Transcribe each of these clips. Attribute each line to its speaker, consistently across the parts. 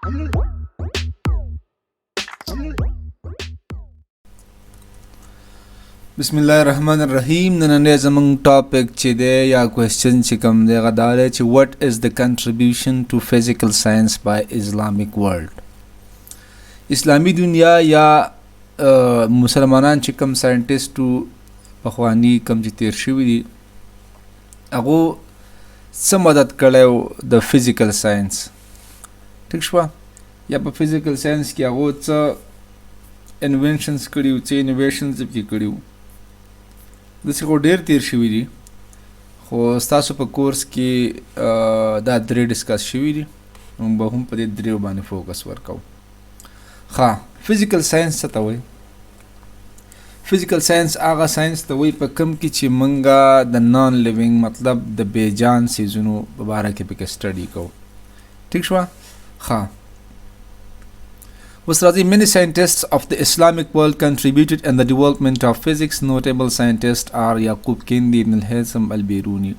Speaker 1: Bismillah ar-Rahman ar-Rahim. نننې زموږ ټاپک چې دی یا کوېسچن چې کوم دی هغه دا دی چې what is the contribution to physical science by Islamic world. اسلامي دنیا یا مسلمانان چې کوم ساینټیسټو پخواني کوم چې تیر شوي دي هغو څه مدد کړی و د فزیکل ساینس ټیک شوه یا په فزیکل ساینس کې هغو څه انوینشنز کړي وو څه انوویشنز پکې کړي وو داسې خو ډېر تیر شوي دي خو ستاسو په کورس کې دا درې ډسکس شوي دي موږ به هم په دې دریو باندې فوکس ورکوو ښه فزیکل ساینس څه ته وایي فزیکل ساینس هغه ساینس ته وایي په کوم کې چې موږ د نان لیوینګ مطلب د بېجان څیزونو په باره کې پکې سټډي کوو ټیک شوه ښه was rather many scientists of the Islamic world contributed in the development of physics. Notable scientists are Yaqub Kindi, Ibnal Haitham, Alberuni.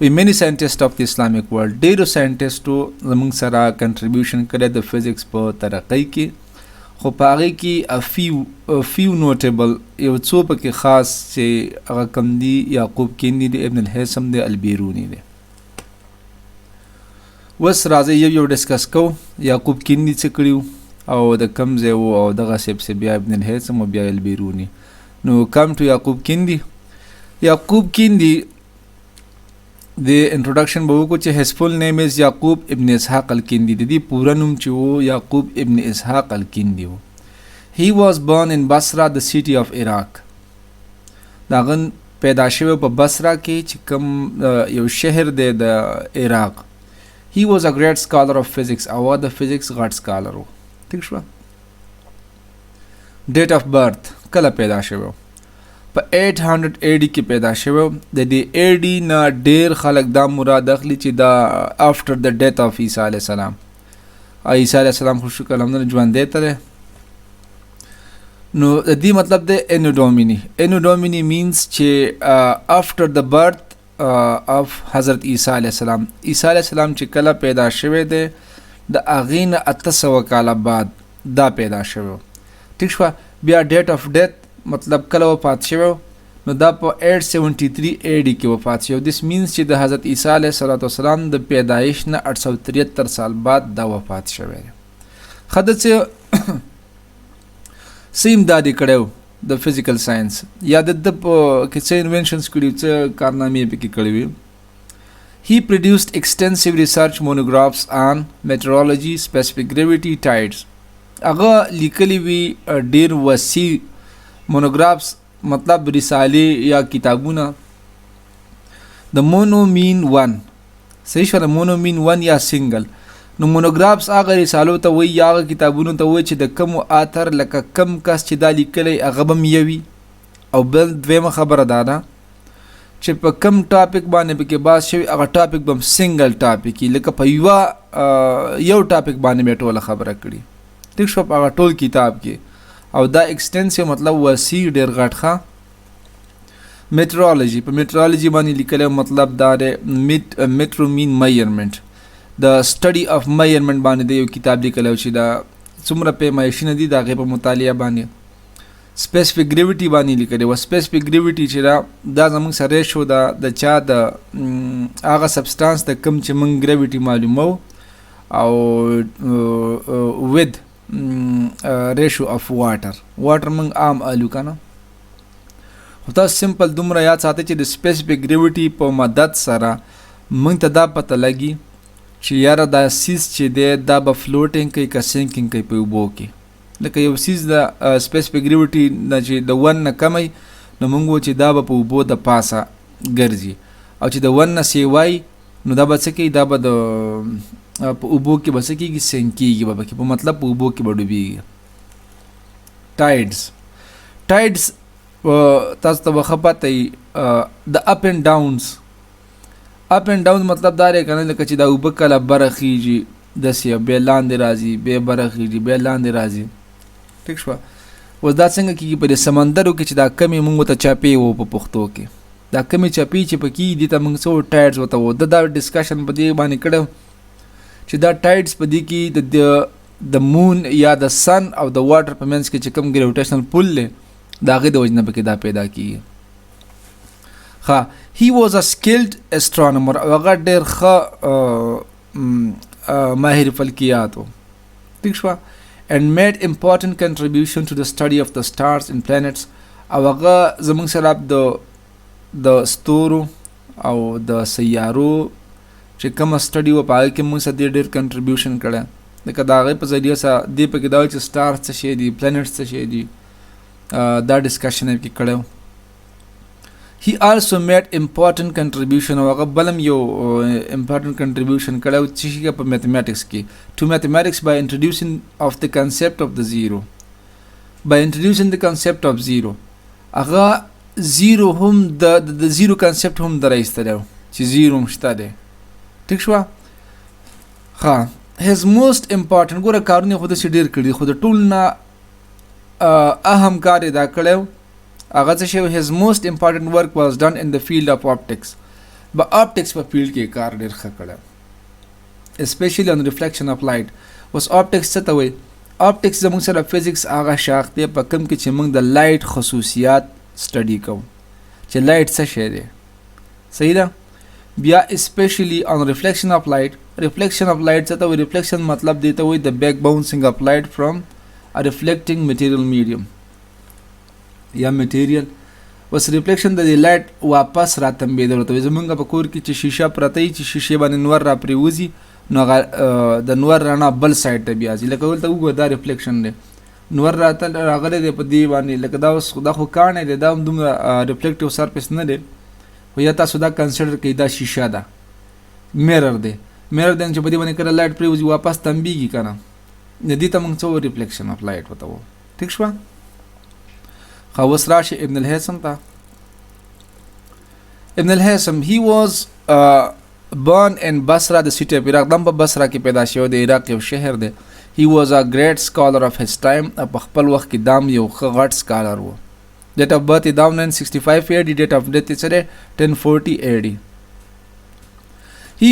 Speaker 1: We many scientists of the Islamic world. Dero scientists to among sara contribution kare the physics po taraqi ki kho pagi ki a few notable yo tso pa ki khas se aga kamdi Yaqub Kindi de Ibnal Haitham de Alberuni de was rather yo discuss ko Yaqub Kindi se kadiu او د کم ځای و او دغه سیب بیا ابن الهیثم او بیا البیرونی نو کم ټو یعقوب کیندی د انټروډکشن به وکړو چې his full name is یعقوب ابن اسحاق الکندی د دې پوره نوم چې و یعقوب ابن اسحاق الکندی و he was born in Basra the city of Iraq داغه پیدا شوی په بصره کې چې کوم یو شهر دی د عراق he was a great scholar of physics او د physics غټ scholar و ٹھیک شو ډیټ اف برث کله پیدا شوی په 800 AD کې پیدا شوی د دې AD نه ډیر خلک دا مراد اخلي چې دا after the death of عیسی علیه السلام عیسی علیه السلام خو شکل هم نه ژوند دی تر نو د دې مطلب د انو ډومینی means چې after the birth of حضرت عیسی علیه السلام عیسی علیه السلام چې کله پیدا شوی دی د اغین 800 کاله بعد دا پیدا شوی ٹھیک شو بیا ډیټ اف ډیث مطلب کله وفات شوی نو دا په 873 AD کې وفات شوی دیس مینز چې د حضرت عیسی علیه السلام د پیدایش نه 873 سال بعد دا وفات شوی خدای څه سیم دادی کړو د فزیکل ساينس یا د کې څه انوینشنز کړي څه کارنامې پکې کړې وي He produced extensive research monographs on meteorology, specific gravity, tides. Aga likali vi ډیر وسیع monographs مطلب رسالې یا کتابونه the monomean one صحیح شو monomean one یا single نو monographs هغه رسالو ته وایي یا هغه کتابونو ته وایي چې د کوم آثر لکه کم کس چې دا لیکلی هغه به م یوي او بل دویمه خبره دا ده چې په کم ټاپک باندې پکې باز شوی هغه ټاپک به سنگل ټاپک لکه په یو ټاپک باندې به ټوله خبره کړي ټیک شو هغه ټول کتاب کې او دا ایکسټنسیو مطلب وسیع ډیر غټ ښه میټرولوژي په میټرولوژي باندې لیکلی مطلب دا دی میټرو مین میجرمنټ د سټډي اف میجرمنټ باندې د یو کتاب لیکلی چې دا څومره پیمایشونه دي د هغې په مطالعه باندې specific gravity باندې لیکلی و specific gravity چې دا زموږ سره ریشو د چا د هغه سبسټانس د کم چې موږ ګریویټي معلومو او with ratio of water موږ عام الو کنه خو تاسو سمپل دومره یاد ساتئ چې د specific gravity په مدد سره موږ ته دا پته لګي چې یاره دا سیز چې دی دا به فلوټینګ کوي که سینکینګ کوي په اوبو کې لکه یو سیز د سپیسیفیک ګریویټي نه چې د ون نه کمی نو موږ وو چې دا به په اوبو د پاسه ګرځي او چې د ون نه سیوای نو دا به څه کوي دا به د په اوبو کې به څه کېږي سینک کېږي به په مطلب په اوبو کې به ډوبېږي ټایډز تاسو ته به ښه پته وي د اپ اینډ ډاونز مطلب دا دی که نه لکه چې دا اوبه کله بره خیږي داسې بیا لاندې راځي بیا بره خیږي بیا لاندې راځي ٹھیک شوه اوس دا څنګه کېږي په دې سمندرو کې چې دا کمې موږ ورته چاپې وو په پښتو کې دا کمې چاپې چې پکې دي ته موږ څه ټایډز ورته وو دا ډسکشن په دې باندې کړی چې دا ټایډز په دې کې د د مون یا د سن او د واټر په منځ کې چې کوم ګریویټیشنل پول دی د هغې د وجې نه پکې دا پیدا کیږي. he was a skilled astronomer او هغه ډېر ښه ماهر فلکیات و. ٹھیک شوه. and made important contribution to the study of the stars and planets او هغه زموږ سره د ستورو او د سیارو چې کومه سټډي و په هغې کې موږ سره ډېر کنټریبیوشن کړی. لکه د هغې په ذریعه سره دې پکې دا چې سټارز څه شی دي، پلانټس څه شی دي، دا ډسکشن یې پکې کړی. he also made important contribution او هغه بلم یو important contribution کړی و چې په میتھمیټکس کې to mathematics by introducing of the concept of the zero. by introducing the concept of zero هغه زیرو هم د زیرو کنسپټ هم درایستلی و چې زیرو هم شته دی. ټیک شوه. his most important ګوره کارونه خو داسې ډېر کړي خو د ټول نه اهم کار یې دا کړی و هغه څه شی. his most important work was done in the field of optics. optics په فیلډ کې کار ډېر ښه کړی especially on reflection of light. اوس optics څه ته وایي؟ optics زموږ سره فزیکس هغه شاخ دی په کوم کې چې موږ د لایټ خصوصیات سټډي کوو چې لایټ څه شی دی. صحیح ده. بیا especially on reflection of light. reflection of light څه ته وایي؟ reflection مطلب دی ته وایي the back bouncing of light from a reflecting material medium یا material. اوس reflection د دې لایټ واپس راتمبېدل ته وایي. زمونږ په کور کې چې شیشه پرته وي چې شیشې باندې نور را پرېوځي نو د نور رڼا بل سایډ ته بیا ځي. لکه دلته وګوره دا ریفلیکشن دی، نور راغلی دی په دې باندې، لکه دا اوس دا خو کاڼی دی، دا هم دومره ریفلیکټیو سرفیس نه دی خو یا تاسو دا کنسیډر کړئ دا شیشه ده، میرر دی. میرر دی چې په دې باندې کله لایټ پرېوځي واپس تمبېږي که نه، دې ته موږ څه وایو؟ ریفلیکشن اف لایټ ورته وایو. ټیک شوه. اوس راشي ابن الهیثم ته. ابن الهیثم he was born in Basra, the city of Iraq. دم په بصره کې پیدا شوی د عراق یو شهر دی. he was a great scholar of his time. په خپل وخت کې دام یو ښه غټ سکالر و. date of birth یې 965 AD. date of death یې څه دی؟ 1040 AD. he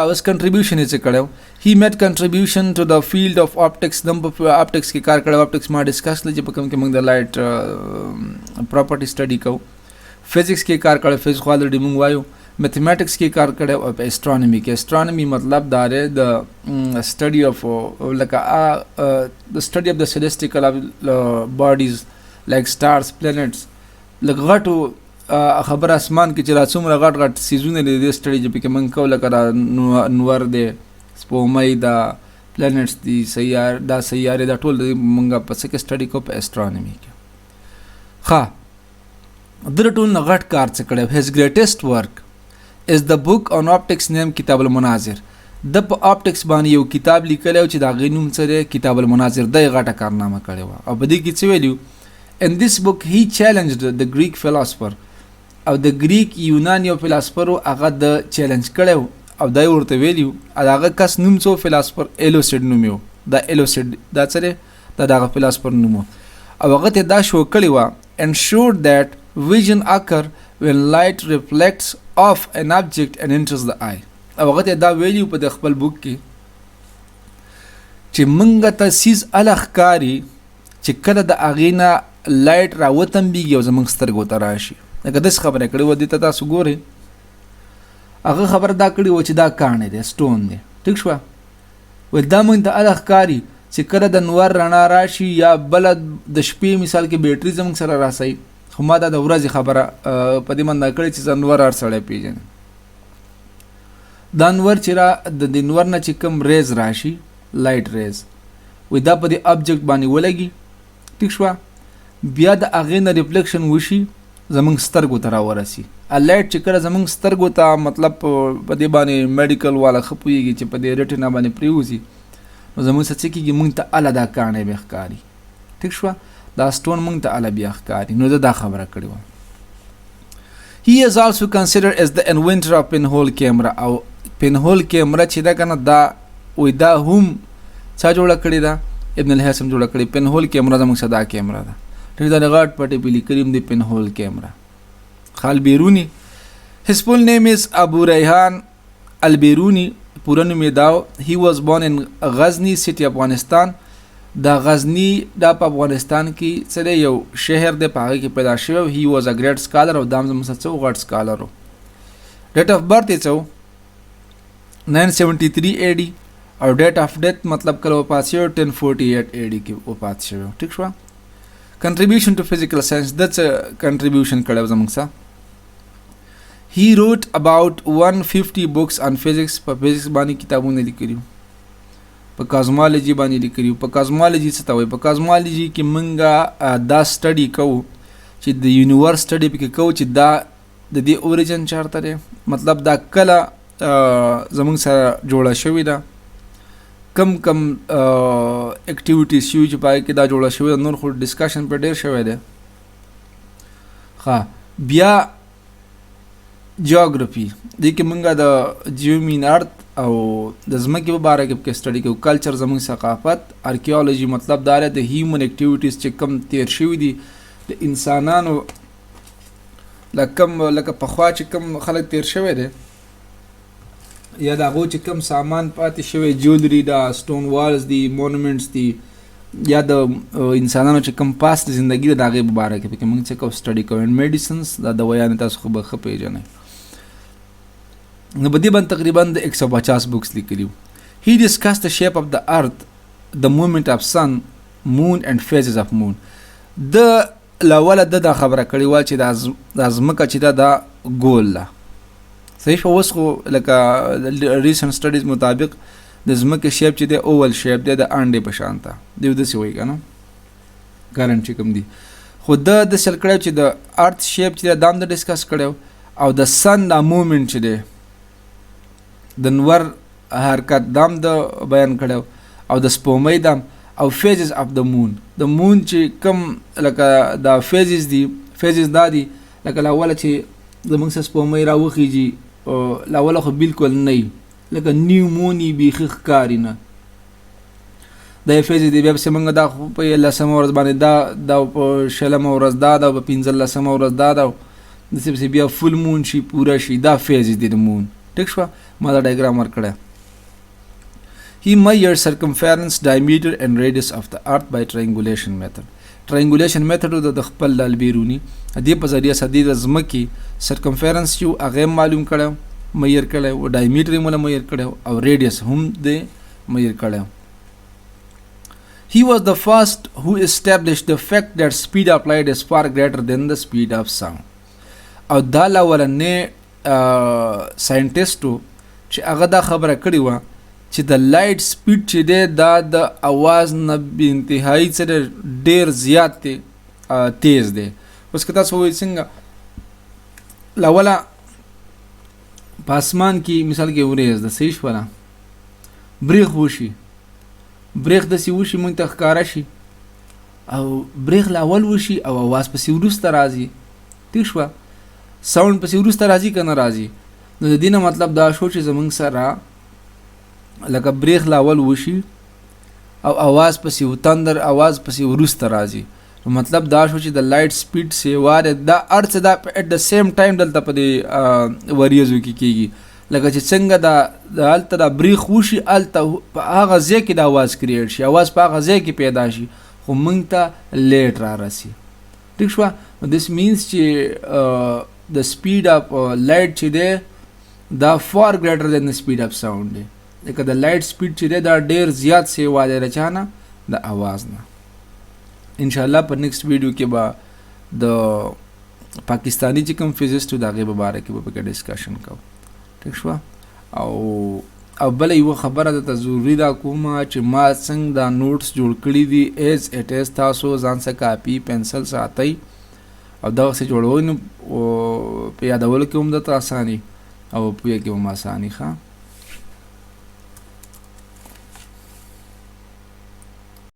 Speaker 1: was contribution یې څه کړی و؟ he made contribution to the field of optics. دم په optics کې کار کړی. optics ما ډسکس کړل چې په کوم کې موږ د لایټ پراپرټي سټډي کوو. فزیکس کې کار کړی، فزیکس خو الریډي موږ وایو. میتھمیټکس کې کار کړی او په اسټرانومي کې. اسټرانومي مطلب دا دی د سټډي اف لکه د سټډي اف د سیلسټیکل باډیز لایک سټارز، پلانټس، لکه غټو خبر اسمان کې چې را څومره غټ غټ سیزونه دي د سټډي چې پکې موږ کوو، لکه دا نور دی، سپوږمۍ ده، پلانټس دي، دا سیارې دا ټول موږ په څه کې سټډي کوو؟ په اسټرانومي کې. د ټول نه غټ کار څه کړی؟ his greatest work is the book on optics name کتاب المناظر. د په optics باندې یو کتاب لیکلی چې د هغې نوم څه دی؟ کتاب المناظر. د یې غټه کارنامه کړې وه او په دې کې څه ویلي؟ in this book he challenged the Greek philosopher. او د ګریک یونان یو فلاسفر و هغه د چیلنج کړی و او دا یې ورته ویلي و. هغه کس نوم څه و؟ فلاسفر ایلوسیډ نوم یې و. دا ایلوسیډ دا څه دی؟ دا د هغه فلاسفر نوم و او هغه ته دا شو کړې وه and showed that vision occur when light reflects off an object and enters the eye. او هغه ته دا ویلي په د خپل بوک کې چې موږ ته سیز اله ښکاري چې کله د هغې نه لایټ راوتمبېږي او زموږ سترګو ته راشي. لکه داسې خبره کړې وه. دې ته تاسو ګورئ هغه خبره دا کړې وه چې دا کاڼی دی، سټون دی. ټیک شوه. ویل دا موږ ته اله ښکاري چې کله د نور رڼا راشي یا بله د شپې مثال کې بیټري زموږ سره راسئ. خو ما دا د ورځې خبره په دې باندې کړې چې نور هر سړی پیژني. دا نور چې د دې نور نه چې کوم ریز راشي، لایټ ریز، وایي دا په دې ابجکټ باندې ولګي. ټیک شوه. بیا د هغې نه ریفلیکشن وشي زموږ سترګو ته راورسي. لایټ چې کله زموږ سترګو ته مطلب په دې باندې میډیکل والا ښه پوهېږي چې په دې ریټینا باندې پرېوځي نو زموږ څه کېږي؟ موږ ته اله دا کاڼی بیا ښکاري. ټیک شوه. دا سټون موږ ته اله بیا ښکاري. نو دا خبره کړې وه. he is also considered as the inventor of pinhole camera. او pinhole camera چې ده که نه دا وایي دا هم چا جوړه کړې ده؟ ابن الهیثم جوړه کړې. pinhole camera زموږ سره دا کیمرا ده. ټیک دا غټ پټې پې لیکلي هم دی pinhole camera. البیروني. his full name is ابو ریحان البیروني. پوره نوم یې دا he was born in غزنی سټي افغانستان. دا غزنی دا په افغانستان کې څه دی یو شهر دی په هغه کې پیدا شوی. he was a great scholar او دا هم زموږ څه غټ سکالر و. ډیټ اف برث یې څه 973 AD او ډیټ اف ډیث مطلب کله وفات شوی 1048 AD کې وفات شوی. ټیک شو. contribution to physical science د څه contribution کړی زموږ څه. he wrote about 150 books on physics. په physics باندې کتابونه لیکلي. په کازمالوجي باندې لیکلي. په کازمالوجي څه ته وایي؟ په کازمالوجي کې موږ دا سټډي کوو چې د یونیورس سټډي پکې کوو چې دا د دې اوریجن چارته دی، مطلب دا کله زموږ سره جوړه شوې ده، کم اکټیویټیز شوي چې پای کې دا جوړه شوې ده. نور خو ډسکشن په ډېر شوی دی. بیا جیوګرافي دې کې موږ د جیومین ارت او د ځمکې په باره کې سټډي کوو. کلچر زموږ ثقافت. آرکیولوژي مطلب دا دی د هیومن اکټیویټیز چې کم تیر شوي دي د انسانانو لکه پخوا چې کم خلک تیر شوی دی یا د هغو چې کم سامان پاتې شوی، جولري دا، سټون والز دي، مونومنټس دي، یا د انسانانو چې کم پاس د زندګي د هغې په باره کې پکې موږ څه کوو سټډي کوو. اینډ میډیسنس دا دوایانې تاسو خو به ښه پیژنئ. نو په دې باندې تقریبا د 150 بکس لیکلي. he discussed the shape of the earth, the movement of sun, moon and phases of moon. د لاوله دا خبره کړې وه چې دا ځمکه چې دا ګول ده. صحیح شو. اوس خو لکه ریسنټ سټډیز مطابق د ځمکې شیپ چې دی اوول شیپ دی د انډې په شان ته دی، داسې وایي که نه کرنټ چې کوم دي. خو د داسې کړی چې د ارت شیپ چې دی دا هم د ډسکس کړی او د سن دا مومنټ چې دی د نور حرکت دا هم د بیان کړی او د سپومۍ دا او فیزز اف د مون. د مون چې کم لکه دا فیزز دي، فیزز دا دي لکه لاوله چې زموږ سره سپومۍ راوخیږي لاوله خو بالکل نه وي، لکه نیو مونی بیخي ښکاري نه. دا فیزز دی. بیا پسې موږ دا په 11مه ورځ باندې دا په 20مه ورځ دا او په 15مه ورځ دا داسې پسې بیا فل مون شي، پوره شي. دا فیزز دی د مون. ټیک شوه. ما دا ډایګرام ورکړی. he measured circumference, diameter and radius of the earth by triangulation method. triangulation method د خپل د البیرونی دې په ذریعه سدي د ځمکې circumference یو هغه معلوم کړو، میر کړو، او diameter یې میر کړو او radius هم دې میر کړو. he was the first who established the fact that speed of light is far greater than the speed of sound. او دا لولنې ساينټیسټو چې هغه دا خبره کړې وه چې د لایټ سپیډ چې دی دا د اواز نه بې انتهایي څه ډېر زیات دی تیز دی. اوس که تاسو ووایئ څنګه لاوله په اسمان کې مثال کې ورېځ ده، صحیح شوله، بریښ وشي، بریښ داسې وشي موږ ته ښکاره شي او بریښ لاول وشي او اواز پسې وروسته راځي. ټیک شوه. ساوند پسې وروسته راځي که نه راځي. نو د دې نه مطلب دا شو چې زموږ سره لکه بریښ لاول وشي او اواز پسې تندر اواز پسې وروسته راځي. نو مطلب دا شو چې د لایټ سپیډ سیوار دا ارڅ دا اټ د سیم ټایم دلته په دې وریځو کې کېږي. لکه چې څنګه دا هلته دا بریښ وشي هلته په هغه ځای کې د اواز کریټ شي، اواز په هغه ځای کې پیدا شي، خو موږ ته لیټ را رسي. ټیک شوه. دس مینس چې د سپیډ اف لایټ چې دی دا فار ګریټر دین د سپیډ اف ساوند دی. لکه د لایټ سپیډ چې دی دا ډېر زیات سیوا دی د چا نه؟ د اواز نه. انشاءالله په نیکسټ ویډیو کې به د پاکستانی چې کوم فزیسټ د هغې په باره کې به پکې ډسکشن کوو. ټیک شوه. او بله یوه خبره درته ضروري دا کومه چې ما څنګه دا نوټس جوړ کړي دي ایز اټ ایز تاسو ځان څه کاپي پنسل ساتئ او دغسې جوړوئ نو په یادولو کې هم درته اساني او پوهه کې هم اساني ښه.